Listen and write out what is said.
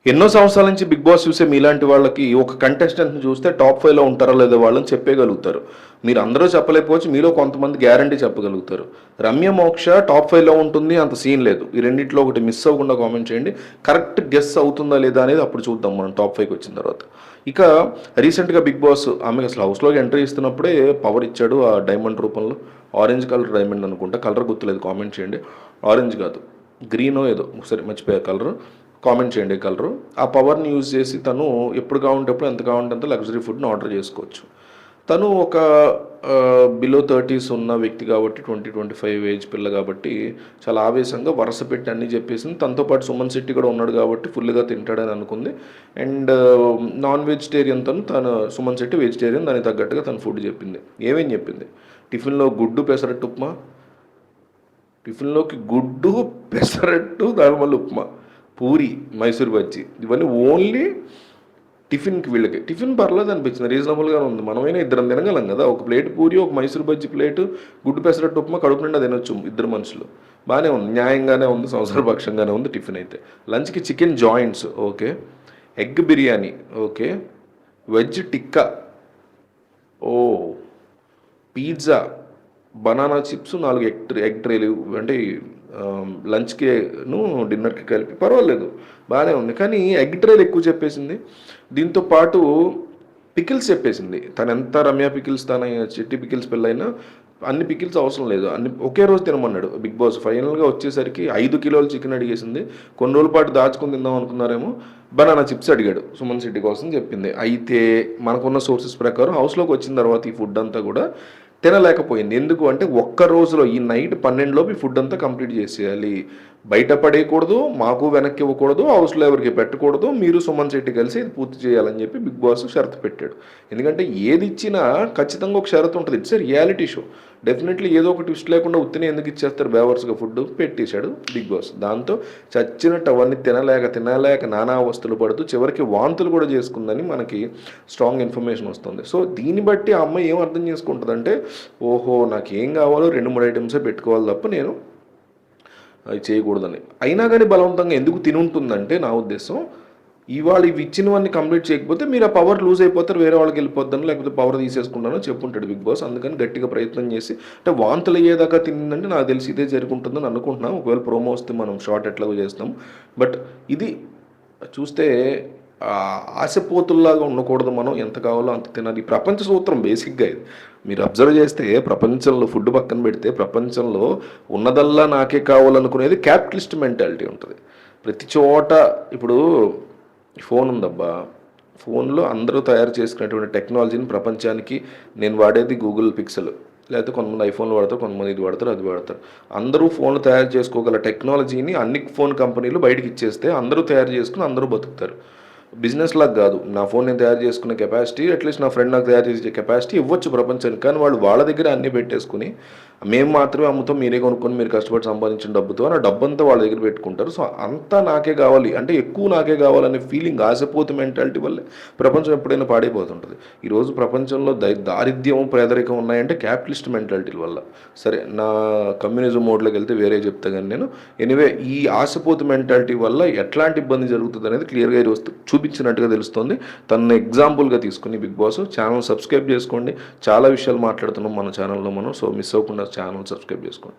ఎన్నో సంవత్సరాల నుంచి బిగ్ బాస్ చూసే మీలాంటి వాళ్ళకి ఒక కంటెస్టెంట్ని చూస్తే టాప్ 5లో ఉంటారో లేదో వాళ్ళని చెప్పగలుగుతారు. మీరు అందరూ చెప్పలేకపోవచ్చు, మీలో కొంతమంది గ్యారంటీ చెప్పగలుగుతారు. రమ్య మోక్ష టాప్ 5లో ఉంటుంది, అంత సీన్ లేదు. ఈ రెండిట్లో ఒకటి మిస్ అవ్వకుండా కామెంట్ చేయండి. కరెక్ట్ గెస్ అవుతుందా లేదా అనేది అప్పుడు చూద్దాం మనం టాప్ 5కి వచ్చిన తర్వాత. ఇక రీసెంట్గా బిగ్ బాస్ ఆమెకు అసలు హౌస్లోకి ఎంట్రీ ఇస్తున్నప్పుడే పవర్ ఇచ్చాడు ఆ డైమండ్ రూపంలో. ఆరెంజ్ కలర్ డైమండ్ అనుకుంటా, కలర్ గుర్తులేదు, కామెంట్ చేయండి. ఆరెంజ్ కాదు, గ్రీనో ఏదో సరే మర్చిపోయే కలర్, కామెంట్ చేయండి కలరు. ఆ పవర్ని యూజ్ చేసి తను ఎప్పుడు కావాలంటే ఎప్పుడు ఎంత కావాలంటే అంత లగ్జరీ ఫుడ్ని ఆర్డర్ చేసుకోవచ్చు. తను ఒక బిలో 30s ఉన్న వ్యక్తి కాబట్టి, 20-25 ఏజ్ పిల్ల కాబట్టి చాలా ఆవేశంగా వరుస పెట్టి అన్నీ చెప్పేసింది. తనతో పాటు సుమన్ శెట్టి కూడా ఉన్నాడు కాబట్టి ఫుల్గా తింటాడని అనుకుంది. అండ్ నాన్ వెజిటేరియన్ తను సుమన్ శెట్టి వెజిటేరియన్, దానికి తగ్గట్టుగా తను ఫుడ్ చెప్పింది. ఏమేం చెప్పింది? టిఫిన్లో గుడ్డు పెసరట్టు ఉప్మా, టిఫిన్లోకి గుడ్డు పెసరట్టు దాని వల్ల ఉప్మా, పూరి, మైసూర్ బజ్జీ, ఇవన్నీ ఓన్లీ టిఫిన్కి. వీళ్ళకి టిఫిన్ పర్లేదు అనిపించింది, రీజనబుల్గా ఉంది. మనమైనా ఇద్దరం తినగలం కదా, ఒక ప్లేట్ పూరి, ఒక మైసూర్ బజ్జీ ప్లేటు, గుడ్డు పెసరట్టు ఉప్మా కడుపు నిండా తినొచ్చు ఇద్దరు మనుషులు. బాగానే ఉంది, న్యాయంగానే ఉంది, సంవత్సరపక్షంగానే ఉంది టిఫిన్ అయితే. లంచ్కి chicken joints okay, egg biryani okay, veg tikka, ఓ పిజ్జా, బనానా చిప్స్, 4 ఎగ్ ట్రేలు, అంటే లంచ్కిను డిన్నర్కి కలిపి పర్వాలేదు, బాగానే ఉంది. కానీ ఎగ్ ట్రేలు ఎక్కువ చెప్పేసింది. దీంతో పాటు పికిల్స్ చెప్పేసింది. తను ఎంత రమ్య పికిల్స్, తన చెట్టి పికిల్స్ పిల్లైనా అన్ని పికిల్స్ అవసరం లేదు, అన్ని ఒకే రోజు తినమన్నాడు బిగ్ బాస్. ఫైనల్గా వచ్చేసరికి 5 కిలోలు చికెన్ అడిగేసింది. కొన్ని రోజుల పాటు దాచుకొని తిందాం అనుకున్నారేమో. బనానా చిప్స్ అడిగాడు సుమన్ శెట్టి కోసం చెప్పింది. అయితే మనకున్న సోర్సెస్ ప్రకారం హౌస్లోకి వచ్చిన తర్వాత ఈ ఫుడ్ అంతా కూడా తినలేకపోయింది. ఎందుకు అంటే ఒక్క రోజులో ఈ నైట్ 12లోపు ఈ ఫుడ్ అంతా కంప్లీట్ చేసేయాలి, బయట పడేయకూడదు, మాకు వెనక్కి ఇవ్వకూడదు, హౌస్లో ఎవరికి పెట్టకూడదు, మీరు సుమన్ శెట్టి కలిసి ఇది పూర్తి చేయాలని చెప్పి బిగ్ బాస్ షరతు పెట్టాడు. ఎందుకంటే ఏది ఇచ్చినా ఖచ్చితంగా ఒక షరతు ఉంటుంది. It's a reality show, definitely ఏదో ఒక ట్విస్ట్ లేకుండా ఉత్తినే ఎందుకు ఇచ్చేస్తారు బేవర్స్గా ఫుడ్ పెట్టేశాడు బిగ్ బాస్. దాంతో చచ్చినట్టు అవన్నీ తినలేక నానా అవస్థలు పడుతూ చివరికి వాంతులు కూడా చేసుకుందని మనకి స్ట్రాంగ్ ఇన్ఫర్మేషన్ వస్తుంది. సో దీన్ని బట్టి ఆ అమ్మాయి ఏం అర్థం చేసుకుంటుందంటే, ఓహో నాకేం కావాలో 2-3 ఐటమ్సే పెట్టుకోవాలి తప్ప నేను అది చేయకూడదని. అయినా కానీ బలవంతంగా ఎందుకు తినుంటుందంటే నా ఉద్దేశం, ఇవాళ ఇవి ఇచ్చినవన్నీ కంప్లీట్ చేయకపోతే మీరు ఆ పవర్ లూజ్ అయిపోతారు, వేరే వాళ్ళకి వెళ్ళిపోద్దాను, లేకపోతే పవర్ తీసేసుకుంటానో చెప్పుంటాడు బిగ్ బాస్. అందుకని గట్టిగా ప్రయత్నం చేసి, అంటే వాంతులు అయ్యేదాకా తిందంటే నాకు తెలిసి ఇదే జరుగుతుంటుందని అనుకుంటున్నాం. ఒకవేళ ప్రోమో వస్తే మనం షార్ట్ ఎట్లాగో చేస్తాం. బట్ ఇది చూస్తే ఆశపోతుల్లాగా ఉండకూడదు, మనం ఎంత కావాలో అంత తినాలి. ప్రపంచ సూత్రం బేసిక్గా ఇది. మీరు అబ్జర్వ్ చేస్తే ప్రపంచంలో ఫుడ్ పక్కన పెడితే ప్రపంచంలో ఉన్నదల్లా నాకే కావాలనుకునేది క్యాపిటలిస్ట్ మెంటాలిటీ ఉంటుంది ప్రతి చోట. ఇప్పుడు ఫోన్ ఉందబ్బా, ఫోన్లో అందరూ తయారు చేసుకునేటువంటి టెక్నాలజీని ప్రపంచానికి, నేను వాడేది గూగుల్ పిక్సెల్, లేకపోతే కొంతమంది ఐఫోన్లు వాడతారు, కొంతమంది ఇది వాడతారు అది వాడతారు. అందరూ ఫోన్లు తయారు చేసుకోగల టెక్నాలజీని అన్ని ఫోన్ కంపెనీలు బయటకు ఇచ్చేస్తే అందరూ తయారు చేసుకుని అందరూ బతుకుతారు. బిజినెస్ లాగా కాదు, నా ఫోన్ నేను తయారు చేసుకునే కెపాసిటీ, అట్లీస్ట్ నా ఫ్రెండ్ నాకు తయారు చేసే కెపాసిటీ ఇవ్వచ్చు ప్రపంచానికి. కానీ వాళ్ళు వాళ్ళ దగ్గర అన్నీ పెట్టేసుకుని మేము మాత్రమే అమ్ముతాం, మీరే కొనుక్కొని మీరు కష్టపడి సంపాదించిన డబ్బుతో ఆ డబ్బంతా వాళ్ళ దగ్గర పెట్టుకుంటారు. సో అంతా నాకే కావాలి, అంటే ఎక్కువ నాకే కావాలనే ఫీలింగ్, ఆశపోతు మెంటాలిటీ వల్లే ప్రపంచం ఎప్పుడైనా పాడైపోతుంటుంది. ఈరోజు ప్రపంచంలో దారిద్ర్యం, పేదరికం ఉన్నాయంటే క్యాపిటలిస్ట్ మెంటాలిటీల వల్ల. సరే నా కమ్యూనిజం మోడ్లోకి వెళ్తే వేరే చెప్తా, కానీ నేను ఎనివే ఈ ఆశపోతు మెంటాలిటీ వల్ల ఎట్లాంటి ఇబ్బంది జరుగుతుంది అనేది క్లియర్గా ఈరోజు చూపించినట్టుగా తెలుస్తుంది. తనను ఎగ్జాంపుల్గా తీసుకుని బిగ్ బాస్ ఛానల్ సబ్స్క్రైబ్ చేసుకోండి. చాలా విషయాలు మాట్లాడుతున్నాం మన ఛానల్లో మనం. సో మిస్ అవ్వకుండా ఛానల్ సబ్స్క్రైబ్ చేసుకోండి.